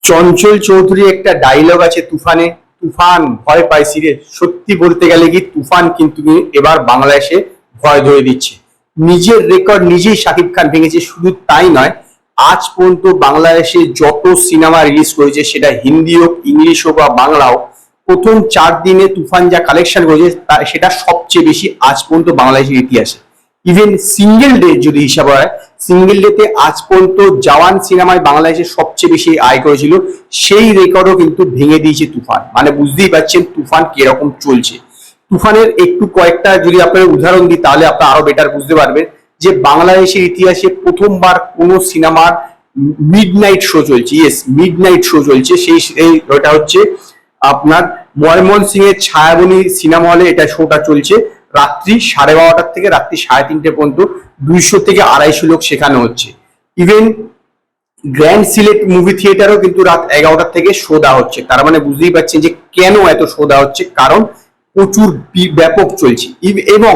চঞ্চল চৌধুরী একটা ডায়লগ আছে তুফানে, তুফান ভয় পাইছি রে। সত্যি বলতে গেলে কি তুফান কিন্তু এবার বাংলাদেশে ভয় ধরে দিচ্ছে। নিজের রেকর্ড নিজেই শাকিব খান ভেঙেছে। শুধু তাই নয়, আজ পর্যন্ত বাংলাদেশে যত সিনেমা রিলিজ করেছে, সেটা হিন্দি হোক, ইংলিশ হোক বা বাংলা হোক, প্রথম 4 দিনে তুফান যা কালেকশন করেছে সেটা সবচেয়ে বেশি আজ পর্যন্ত বাংলাদেশের ইতিহাসে। ইভেন সিঙ্গেল ডে যদি হিসাব হয়, সিঙ্গেল ডেতে আজ পর্যন্ত জওয়ান সিনেমায় বাংলাদেশে সবচেয়ে বেশি আয় করেছিল, সেই রেকর্ডও কিন্তু ভেঙে দিয়েছে তুফান। মানে বুঝতেই পারছেন তুফান কিরকম চলছে। তুফানের একটু কয়েকটা যদি আপনার উদাহরণ দিই, তাহলে আপনারা আরো বেটার বুঝতে পারবেন যে বাংলাদেশের ইতিহাসে প্রথমবার কোন সিনেমার মিড নাইট শো চলছে। ইয়েস, মিড নাইট শো চলছে। ওটা হচ্ছে আপনার ময়মনসিংহ এর ছায়াবনী সিনেমা হলে এটা শোটা চলছে। রাত্রি 12:30 থেকে রাত্রি 3:30 পর্যন্ত 200 থেকে 250 লোক শেখানো হচ্ছে। ইভেন গ্র্যান্ড সিলেট মুভি থিয়েটারও কিন্তু রাত 11টা থেকে শো দেওয়া হচ্ছে। তার মানে বুঝতেই পারছেন যে কেন এত শো দেওয়া হচ্ছে, কারণ প্রচুর ব্যাপক চলছে। এবং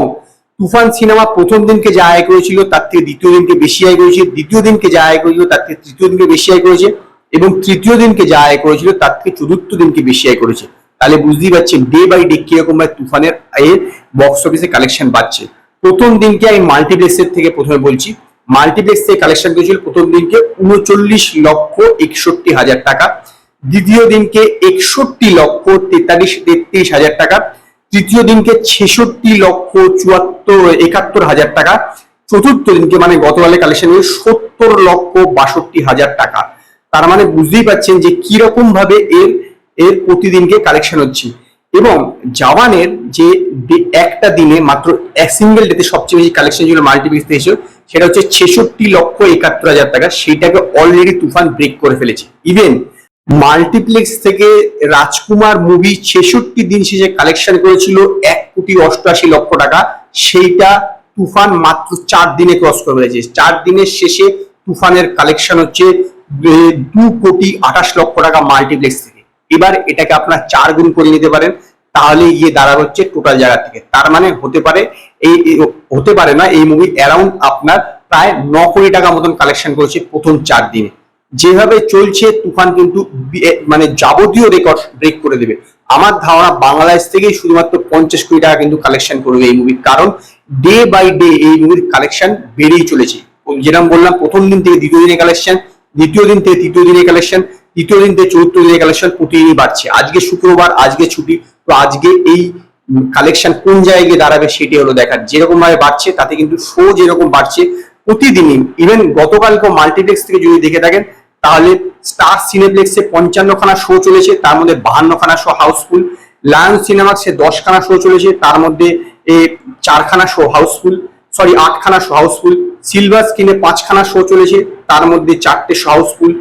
তুফান সিনেমা প্রথম দিনকে যা আয় করেছিল তার থেকে দ্বিতীয় দিনকে বেশি আয় করেছে, দ্বিতীয় দিনকে যা আয় করেছিল তার থেকে তৃতীয় দিনকে বেশি আয় করেছে, এবং তৃতীয় দিনকে যা আয় করেছিল তার থেকে চতুর্থ দিনকে বেশি আয় করেছে। তাহলে বুঝতেই পারছেন ডে বাই ডে কিরকম ভাবে তুফানের আয়ের বক্স অফিসে কালেকশন বাড়ছে। প্রথম দিনকে আমি মাল্টিপ্লেক্সের থেকে প্রথমে বলছি, মাল্টিপ্লেক্স থেকে কালেকশন করেছিল প্রথম দিনকে 39,61,হাজার টাকা, দ্বিতীয় দিনকে 61,43,হাজার টাকা, তৃতীয় দিনকে 66,71,হাজার টাকা, চতুর্থ দিনকে মানে গতকালে কালেকশন 70,62,হাজার টাকা। তার মানে বুঝতেই পারছেন যে কিরকম ভাবে এর প্রতিদিনকে কালেকশন হচ্ছে। এবং জওয়ানের যে একটা দিনে মাত্র এক সিঙ্গেল ডেতে সবচেয়ে বেশি কালেকশন ছিল মাল্টিপ্লেক্স থেকে, সেটা হচ্ছে 66,71,হাজার টাকা। সেইটাকে অলরেডি তুফান ব্রেক করে ফেলেছে। ইভেন মাল্টিপ্লেক্স থেকে রাজকুমার মুভি 66 দিন শেষে কালেকশন করেছিল 1,88,00,000 টাকা, সেইটা তুফান মাত্র 4 দিনে ক্রস করে ফেলেছে। 4 দিনের শেষে তুফানের কালেকশন হচ্ছে 2,28,00,000 টাকা মাল্টিপ্লেক্স থেকে। এবার এটাকে আপনার 4 গুণ করে নিতে পারেন, তাহলে গিয়ে দাঁড়াবে হচ্ছে টোটাল জায়গা থেকে। তার মানে হতে পারে না, এই মুভি অ্যারাউন্ড আপনার প্রায় 9 কোটি টাকা মতন কালেকশন করেছে প্রথম 4 দিনে। যেভাবে চলছে তুফান কিন্তু মানে যাবতীয় রেকর্ড ব্রেক করে দেবে। আমার ধারণা বাংলাদেশ থেকেই শুধুমাত্র 50 কোটি টাকা কিন্তু কালেকশন করবে এই মুভি, কারণ ডে বাই ডে এই মুভির কালেকশন বেড়েই চলেছে। যেরকম বললাম, প্রথম দিন থেকে দ্বিতীয় দিনে কালেকশন, দ্বিতীয় দিন থেকে তৃতীয় দিনে কালেকশন, তৃতীয় দিন থেকে চতুর্থ দিনে কালেকশন প্রতিদিনই বাড়ছে। আজকে শুক্রবার, আজকে ছুটি, তো আজকে এই কালেকশন কোন জায়গায় দাঁড়াবে সেটি হলো দেখার। যেরকম ভাবে বাড়ছে তাতে কিন্তু শো যেরকম বাড়ছে প্রতিদিনই। ইভেন গতকালকে মাল্টিপ্লেক্স থেকে যদি দেখে থাকেন, তাহলে স্টার সিনেপ্লেক্সে 55 খানা শো চলেছে, তার মধ্যে 52 খানা শো হাউসফুল। লায়ন সিনেমাক্সে 10 খানা শো চলেছে, তার মধ্যে 4 খানা শো হাউসফুল, 8 খানা শো হাউসফুল। সিলভার স্ক্রিনে 5 খানা শো চলেছে, তার মধ্যে 4টে শো হাউসফুল।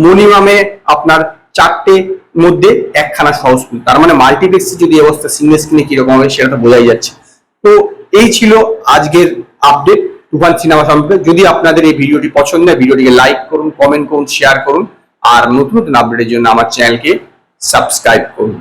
মিনিমামে আপনার 4টে মধ্যে 1 খানা শো হাউসফুল। তার মানে মাল্টিপ্লেক্সে যদি অবস্থা, সিঙ্গেল স্ক্রিনে কিরকম হবে সেটা তো বোঝাই যাচ্ছে। তো এই ছিল আজকের আপডেট তুফান সিনেমা সম্পর্কে। যদি আপনাদের এই ভিডিওটি পছন্দ হয়, ভিডিওটিকে লাইক করুন, কমেন্ট করুন, শেয়ার করুন, আর নতুন নতুন আপডেটের জন্য আমার চ্যানেলকে সাবস্ক্রাইব করুন।